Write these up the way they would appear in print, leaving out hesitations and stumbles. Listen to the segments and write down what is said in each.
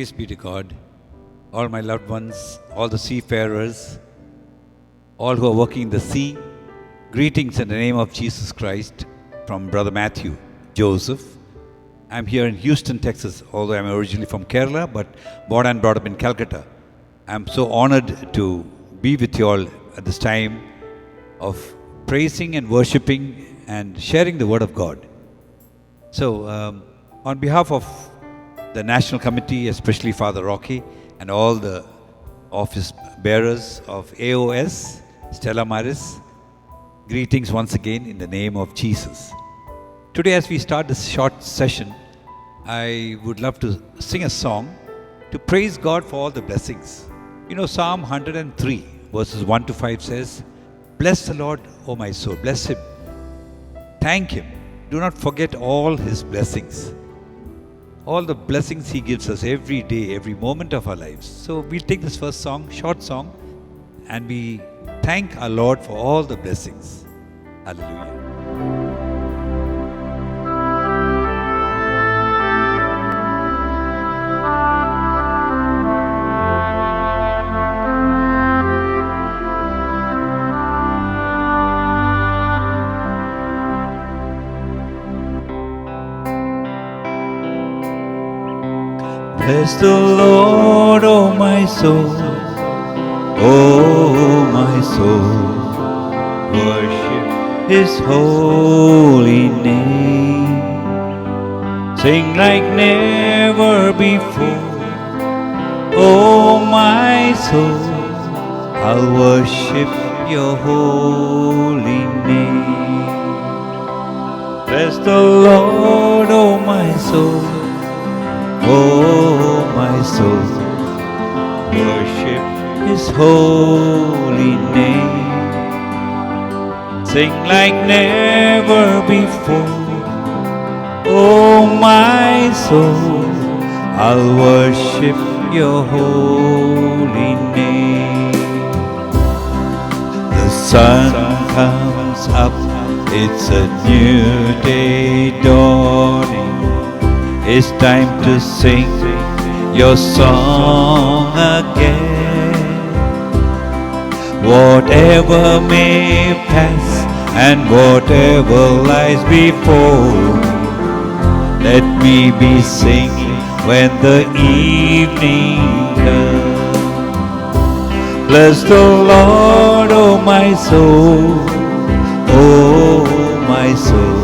Praise be to God, all my loved ones, all the seafarers, all who are working the sea. Greetings in the name of Jesus Christ from Brother Matthew Joseph. I'm here in Houston, Texas, although I'm originally from Kerala, but born and brought up in Calcutta. I'm so honored to be with you all at this time of praising and worshiping and sharing the Word of God. So, on behalf of the National Committee, especially Father Rocky, and all the office bearers of AOS, Stella Maris, greetings once again in the name of Jesus. Today, as we start this short session, I would love to sing a song to praise God for all the blessings. You know, Psalm 103, verses 1 to 5 says, "Bless the Lord, O my soul, bless Him. Thank Him. Do not forget all His blessings." All the blessings He gives us every day, every moment of our lives. So we'll take this first song, short song, and we thank our Lord for all the blessings. Hallelujah. Bless the Lord, O my soul, O my soul, worship His holy name. Sing like never before, O my soul, I'll worship Your holy name. Bless the Lord, O my soul, oh, my soul, worship His holy name. Sing like never before, oh, my soul, I'll worship Your holy name. The sun comes up, it's a new day dawning. It's time to sing Your song again. Whatever may pass and whatever lies before, let me be singing when the evening comes. Bless the Lord, O my soul, O my soul,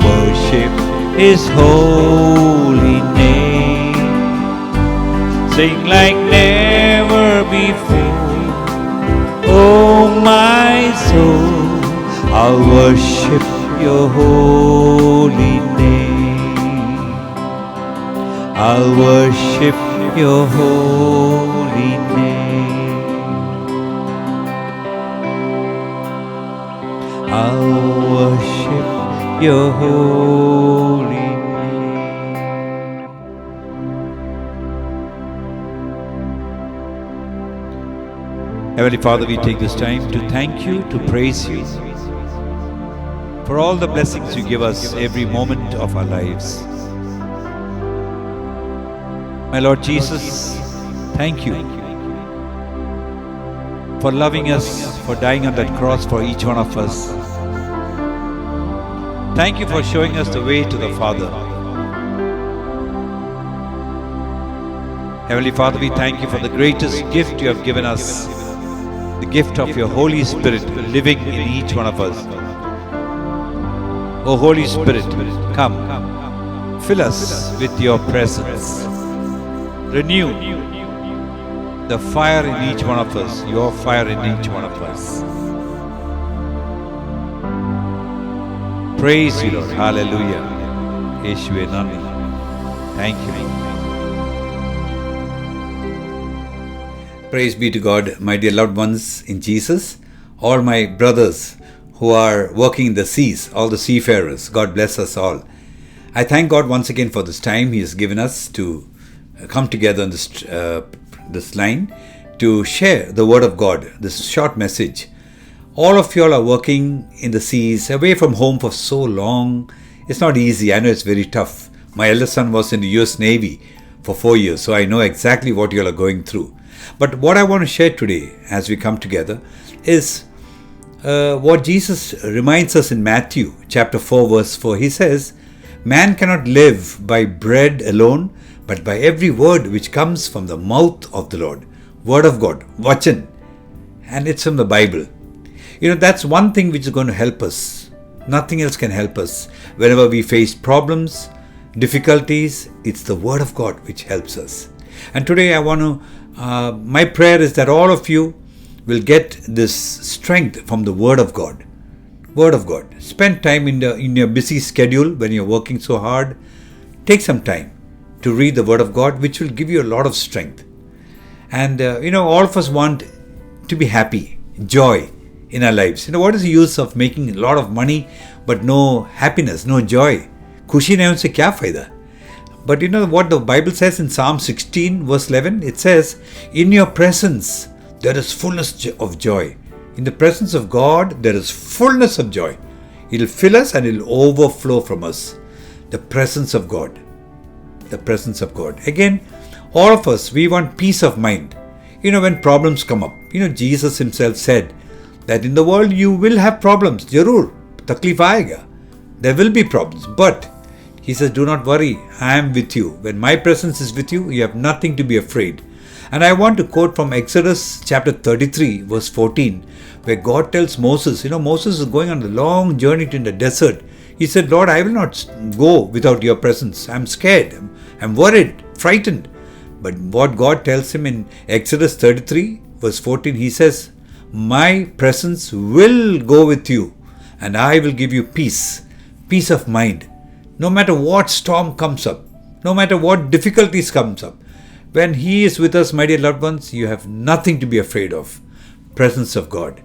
worship His holy name. Sing like never before, oh my soul, I'll worship Your holy name. I'll worship Your holy name. I'll worship Your holy name. Heavenly Father, we take this time to thank You, to praise You for all the blessings You give us every moment of our lives. My Lord Jesus, thank You for loving us, for dying on that cross for each one of us. Thank You for showing us the way to the Father. Heavenly Father, we thank You for the greatest gift You have given us, the gift of Your Holy Spirit living in each one of us. O Holy Spirit, come, fill us with Your presence. Renew the fire in each one of us, Your fire in each one of us. Praise You, Lord. Hallelujah. Yeshua Nandi. Thank You. Praise be to God, my dear loved ones in Jesus. All my brothers who are working in the seas, all the seafarers, God bless us all. I thank God once again for this time He has given us to come together on this line to share the Word of God, this short message. All of you all are working in the seas, away from home for so long. It's not easy. I know it's very tough. My eldest son was in the US Navy for 4 years, so I know exactly what you all are going through. But what I want to share today as we come together is what Jesus reminds us in Matthew chapter 4 verse 4. He says, "Man cannot live by bread alone, but by every word which comes from the mouth of the Lord." Word of God, Vachan. And it's from the Bible. That's one thing which is going to help us. Nothing else can help us. Whenever we face problems, difficulties, it's the Word of God which helps us. And today I want to, my prayer is that all of you will get this strength from the Word of God. Word of God. Spend time in your busy schedule when you're working so hard. Take some time to read the Word of God, which will give you a lot of strength. And, all of us want to be happy, joy in our lives. What is the use of making a lot of money but no happiness, no joy? Khushi nahi unse kya fayda? But what the Bible says in Psalm 16 verse 11? It says, "In your presence there is fullness of joy." In the presence of God there is fullness of joy. It will fill us and it will overflow from us. The presence of God. The presence of God. Again, all of us, we want peace of mind. When problems come up. Jesus himself said that in the world you will have problems. Jarur, taklif aayega. There will be problems. But he says, do not worry. I am with you. When my presence is with you, you have nothing to be afraid. And I want to quote from Exodus chapter 33 verse 14, where God tells Moses, Moses is going on a long journey in the desert. He said, "Lord, I will not go without your presence. I'm scared. I'm worried, frightened." But what God tells him in Exodus 33 verse 14, he says, "My presence will go with you and I will give you peace of mind." No matter what storm comes up, no matter what difficulties comes up, when He is with us, my dear loved ones, you have nothing to be afraid of. Presence of God.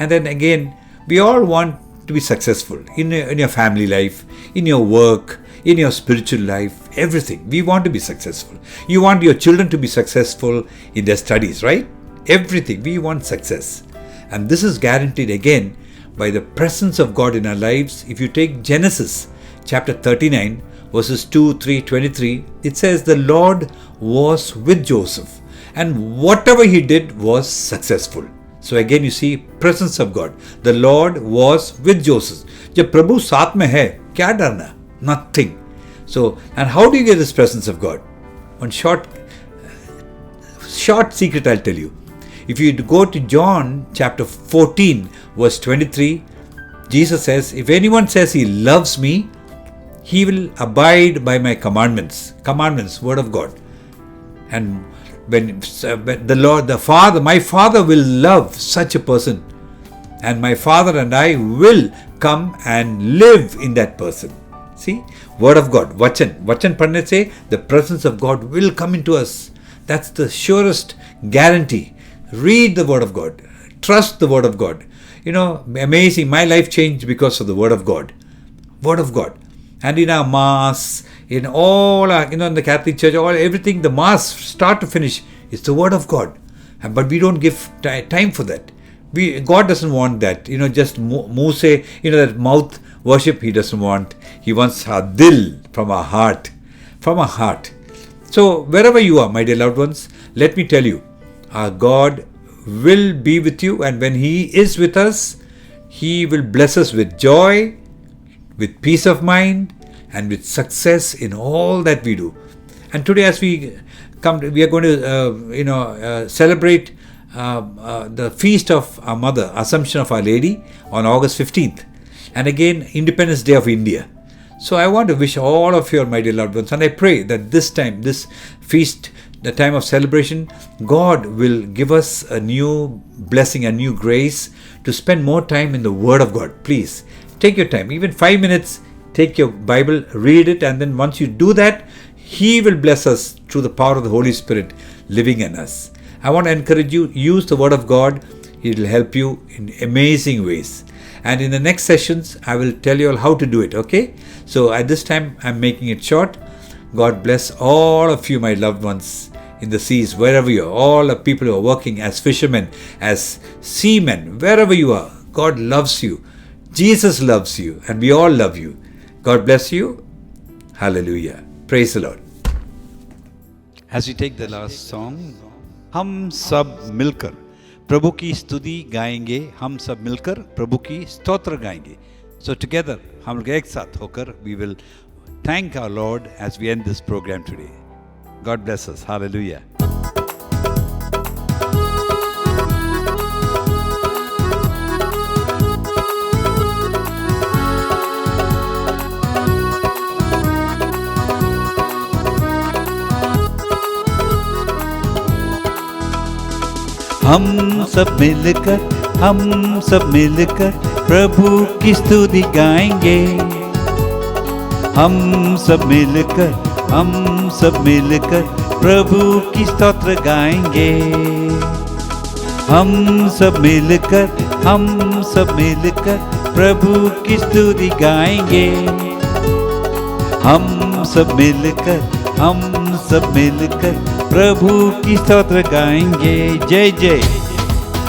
And then again, we all want to be successful in your family life, in your work, in your spiritual life, everything. We want to be successful. You want your children to be successful in their studies, right? Everything. We want success. And this is guaranteed again by the presence of God in our lives. If you take Genesis chapter 39 verses 2, 3, 23, it says the Lord was with Joseph and whatever he did was successful. So again you see presence of God. The Lord was with Joseph. जब प्रभु साथ में है, क्या डरना? Nothing. So, and how do you get this presence of God? One short secret I'll tell you. If you go to John chapter 14 verse 23, Jesus says, "If anyone says he loves me, he will abide by my commandments." Commandments, word of God. And when the Lord, the Father, my Father will love such a person. And my Father and I will come and live in that person. See? Word of God. Vachan. Vachan padne se, the presence of God will come into us. That's the surest guarantee. Read the Word of God. Trust the Word of God. Amazing. My life changed because of the Word of God. Word of God. And in our Mass, in all our, in the Catholic Church, everything, the Mass, start to finish, is the Word of God. But we don't give time for that. God doesn't want that. Just muse, that mouth worship, He doesn't want. He wants our dil, from our heart. From our heart. So, wherever you are, my dear loved ones, let me tell you, our God will be with you, and when He is with us, He will bless us with joy, with peace of mind, and with success in all that we do. And today, as we come, we are going to celebrate the feast of our mother, Assumption of Our Lady, on August 15th, and again Independence Day of India. So I want to wish all of you, my dear loved ones, and I pray that this time, this feast, the time of celebration, God will give us a new blessing, a new grace to spend more time in the Word of God. Please, take your time, even 5 minutes, take your Bible, read it, and then once you do that, He will bless us through the power of the Holy Spirit living in us. I want to encourage you, use the Word of God. It will help you in amazing ways. And in the next sessions, I will tell you all how to do it, okay? So at this time, I'm making it short. God bless all of you, my loved ones, in the seas, wherever you are. All the people who are working as fishermen, as seamen, wherever you are. God loves you. Jesus loves you. And we all love you. God bless you. Hallelujah. Praise the Lord. As we take the last song, हम सब मिलकर प्रभु की स्तुति गाएंगे, हम सब मिलकर प्रभु की स्तोत्र गाएंगे. So together, हम लोग एक साथ होकर we will thank our Lord as we end this program today. God bless us. Hallelujah. हम सब मिलकर प्रभु की स्तुति गाएंगे. हम सब मिलकर प्रभु की स्तोत्र गाएंगे. हम सब मिलकर प्रभु की स्तुति गाएंगे. हम सब मिलकर प्रभु की स्तोत्र गाएंगे. जय जय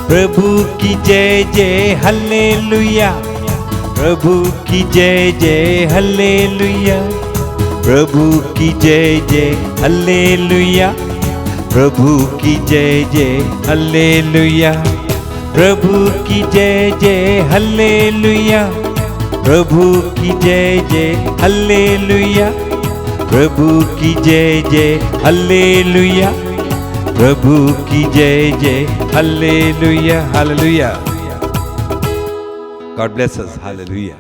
प्रभु की जय जय हल्लेलुया. प्रभु की जय जय हल्लेलुया. प्रभु की जय जय हल्लेलुया. प्रभु की जय जय हल्लेलुया. प्रभु की जय जय हल्लेलुया. प्रभु की जय जय हल्लेलुया. प्रभु की जय जय हल्लेलुया. प्रभु की जय जय hallelujah. Hallelujah. God bless us. Hallelujah.